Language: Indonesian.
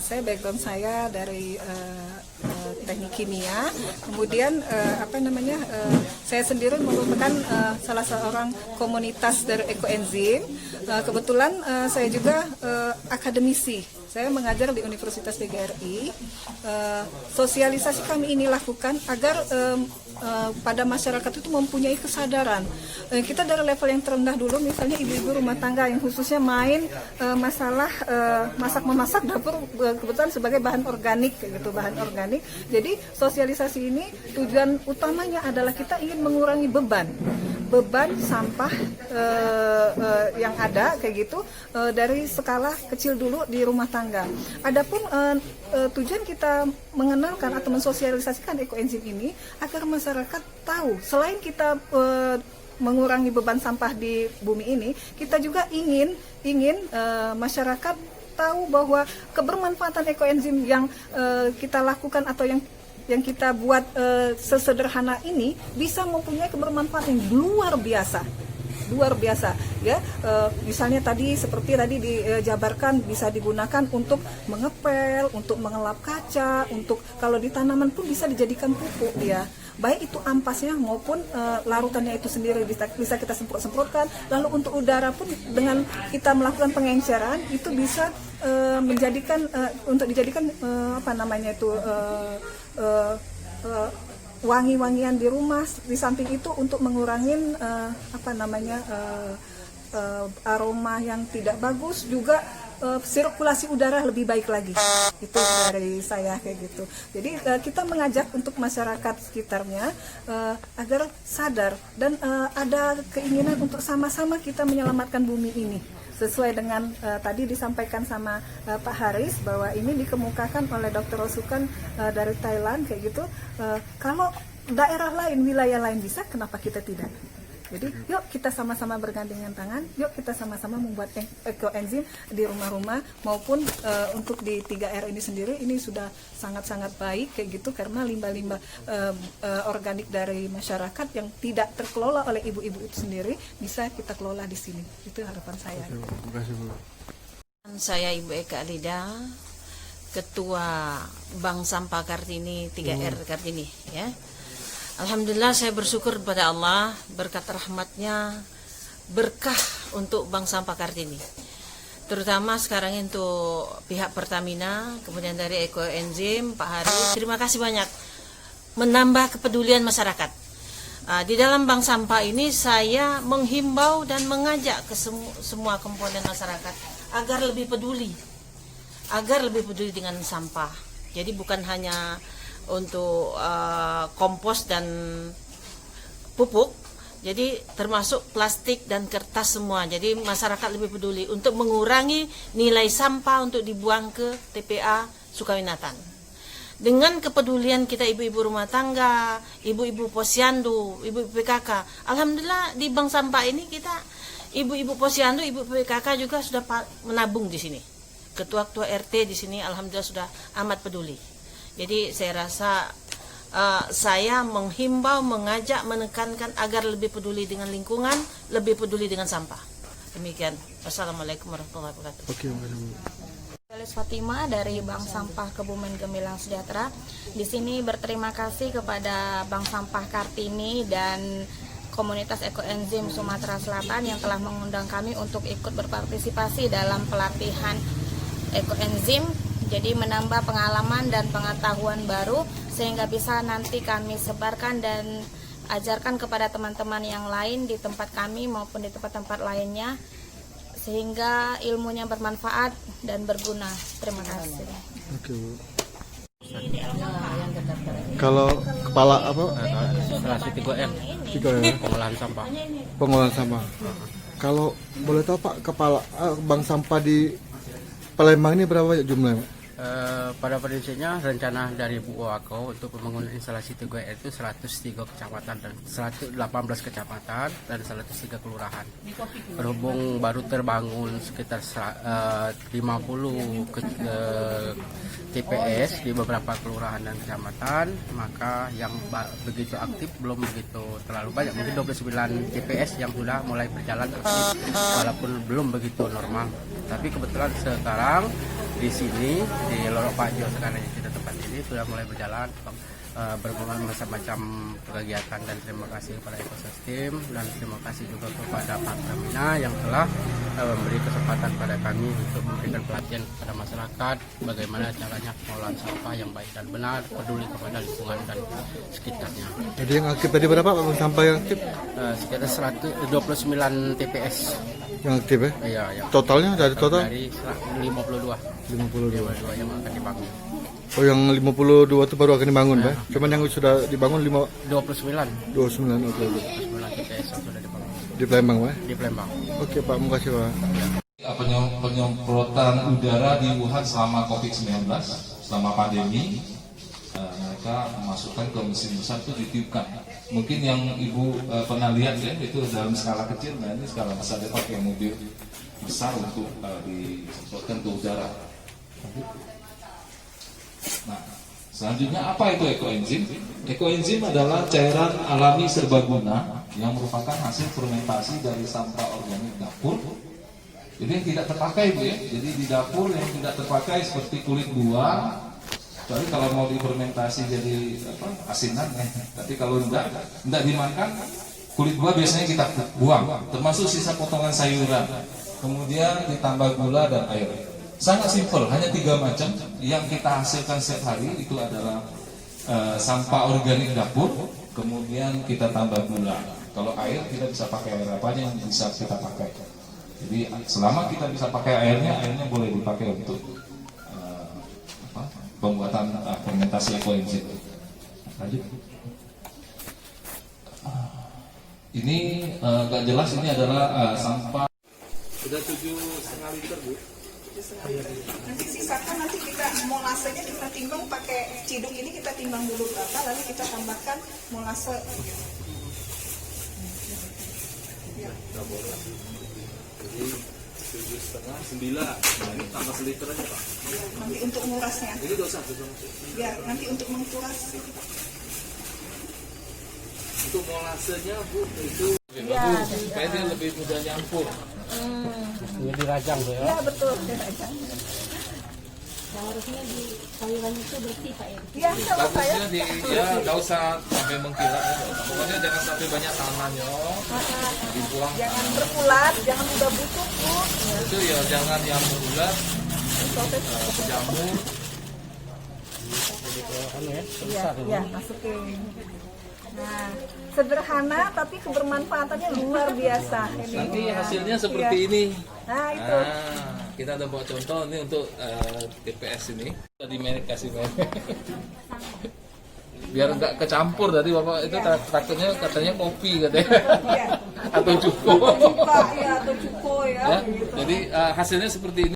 Background saya dari teknik kimia, kemudian saya sendiri merupakan salah seorang komunitas dari ekoenzim. Kebetulan saya juga akademisi. Saya mengajar di Universitas PGRI. Sosialisasi kami ini lakukan agar pada masyarakat itu mempunyai kesadaran. Kita dari level yang terendah dulu, misalnya ibu-ibu rumah tangga yang khususnya main masalah masak-memasak dapur, kebetulan sebagai bahan organik, gitu, bahan organik. Jadi sosialisasi ini tujuan utamanya adalah kita ingin mengurangi beban sampah yang ada kayak gitu dari skala kecil dulu di rumah tangga. Adapun tujuan kita mengenalkan atau mensosialisasikan ekoenzim ini agar masyarakat tahu, selain kita mengurangi beban sampah di bumi ini, kita juga ingin masyarakat tahu bahwa kebermanfaatan ekoenzim yang kita lakukan atau yang kita buat sesederhana ini bisa mempunyai kebermanfaatan yang luar biasa ya. Misalnya seperti tadi dijabarkan, bisa digunakan untuk mengepel, untuk mengelap kaca, untuk kalau di tanaman pun bisa dijadikan pupuk ya, baik itu ampasnya maupun larutannya itu sendiri bisa kita semprot-semprotkan. Lalu untuk udara pun dengan kita melakukan pengenceran itu bisa dijadikan wangi-wangian di rumah. Di samping itu untuk mengurangin aroma yang tidak bagus, juga sirkulasi udara lebih baik lagi. Itu dari saya kayak gitu. Jadi kita mengajak untuk masyarakat sekitarnya agar sadar dan ada keinginan untuk sama-sama kita menyelamatkan bumi ini. Sesuai dengan tadi disampaikan sama Pak Haris bahwa ini dikemukakan oleh Dr. Rosukan dari Thailand kayak gitu. Kalau daerah lain, wilayah lain bisa, kenapa kita tidak? Jadi yuk kita sama-sama bergandengan tangan, yuk kita sama-sama membuat ekoenzim di rumah-rumah maupun untuk di 3R ini sendiri. Ini sudah sangat-sangat baik kayak gitu, karena limbah-limbah organik dari masyarakat yang tidak terkelola oleh ibu-ibu itu sendiri bisa kita kelola di sini. Itu harapan saya. Terima kasih, Bu. Saya Ibu Eka Alida, Ketua Bank Sampah Kartini 3R Kartini ya. Alhamdulillah, saya bersyukur kepada Allah, berkat rahmatnya, berkah untuk Bank Sampah Kartini. Terutama sekarang untuk pihak Pertamina, kemudian dari ekoenzim, Pak Haris, terima kasih banyak menambah kepedulian masyarakat. Di dalam bank sampah ini saya menghimbau dan mengajak ke semua komponen masyarakat agar lebih peduli dengan sampah. Jadi bukan hanya untuk kompos dan pupuk, jadi termasuk plastik dan kertas semua. Jadi masyarakat lebih peduli untuk mengurangi nilai sampah untuk dibuang ke TPA Sukawinatan. Dengan kepedulian kita ibu-ibu rumah tangga, ibu-ibu posyandu, ibu-ibu PKK, alhamdulillah di bank sampah ini kita ibu-ibu posyandu, ibu PKK juga sudah menabung di sini. Ketua-ketua RT di sini alhamdulillah sudah amat peduli. Jadi saya rasa saya menghimbau, mengajak, menekankan agar lebih peduli dengan lingkungan, lebih peduli dengan sampah. Demikian. Wassalamualaikum warahmatullahi wabarakatuh. Oke, Alis Fatima dari Bank Sampah Kebumen Gemilang Sejahtera. Di sini berterima kasih kepada Bank Sampah Kartini dan komunitas ekoenzim Sumatera Selatan yang telah mengundang kami untuk ikut berpartisipasi dalam pelatihan ekoenzim. Jadi menambah pengalaman dan pengetahuan baru sehingga bisa nanti kami sebarkan dan ajarkan kepada teman-teman yang lain di tempat kami maupun di tempat-tempat lainnya, sehingga ilmunya bermanfaat dan berguna. Terima kasih. Oke, Bu. Kalau kepala apa? Instalasi 3R, 3R, pengolahan sampah. pengolahan sampah. Kalau boleh tahu Pak, kepala bank sampah di Palembang ini berapa jumlahnya? Pada prinsipnya rencana dari Bu Wako untuk pembangunan instalasi 3R itu 103 kecamatan dan 118 kecamatan dan 103 kelurahan. Berhubung baru terbangun sekitar 50 TPS di beberapa kelurahan dan kecamatan, maka yang begitu aktif belum begitu terlalu banyak. Mungkin 29 TPS yang sudah mulai berjalan aktif walaupun belum begitu normal. Tapi kebetulan sekarang di sini di Lorok Pajo sekarang yang kita tempat ini sudah mulai berjalan berbagai macam kegiatan, dan terima kasih kepada ekosistem dan terima kasih juga kepada Pertamina yang telah memberi kesempatan pada kami untuk memberikan pelatihan kepada masyarakat bagaimana caranya pengelolaan sampah yang baik dan benar, peduli kepada lingkungan dan sekitarnya. Jadi yang aktif tadi berapa Pak, bank sampah yang aktif? Sekitar 129 TPS. Yang aktif ya? Iya, ya. Totalnya dari total? Dari 52 yang akan dibangun. Oh, yang 52 itu baru akan dibangun, Pak? Cuman yang sudah dibangun 29 29, oke. 29 TPS yang sudah dibangun Di Palembang, Pak? di Palembang. Oke Pak, makasih Pak. Penyemprotan udara di Wuhan selama COVID-19, selama pandemi, mereka memasukkan ke mesin besar itu ditiupkan. Mungkin yang Ibu pernah lihat ya, itu dalam skala kecil, nah ini skala besar, dia pakai mobil besar untuk disemprotkan ke udara. Nah, selanjutnya apa itu ekoenzim? Ekoenzim adalah cairan alami serbaguna yang merupakan hasil fermentasi dari sampah organik dapur. Jadi yang tidak terpakai, Bu ya. Jadi di dapur yang tidak terpakai seperti kulit buah, kecuali kalau mau difermentasi jadi asinan ya. Tapi kalau enggak dimakan, kulit buah biasanya kita buang, termasuk sisa potongan sayuran. Kemudian ditambah gula dan air. Sangat simpel, hanya 3 macam yang kita hasilkan setiap hari. Itu adalah sampah organik dapur, kemudian kita tambah gula. Kalau air kita bisa pakai air apa aja yang bisa kita pakai. Jadi selama kita bisa pakai airnya boleh dipakai untuk pembuatan fermentasi ekoenzim. Lanjut. Ini nggak jelas, ini adalah sampah. Sudah 7,5 liter, Bu. Nanti sisakan, nanti kita molasenya kita timbang pakai ciduk ini, kita timbang dulu berapa, lalu kita tambahkan molase. Jadi 7,5, 9. Nah ini tambah seliter aja Pak. Nanti untuk ngurasnya. Ini dosa. Ya, nanti untuk mengkuras. Untuk molasenya Bu itu supaya dia lebih mudah nyampur. Ini dirajang tuh ya. Ya betul, dirajang. Harusnya di sayuran itu bersih Pak ya? Ya, kalau saya Bagusnya nggak usah sampai mengkilap ya. Pokoknya jangan sampai banyak tanahnya. Dibuang. jangan berulat, jangan mudah busuk, Bu. Itu ya jangan yang berulat, jamur. Ya, masukin. Nah, sederhana tapi kebermanfaatannya luar biasa. Ini. Nanti hasilnya seperti ini. Nah, itu. Kita ada buat contoh ini untuk TPS ini. Tadi merek kasih merek. Biar nggak kecampur tadi Bapak itu takutnya katanya kopi katanya. Ya. Atau cuko. Cuka, ya, atau cuko ya. Ya. Jadi hasilnya seperti ini.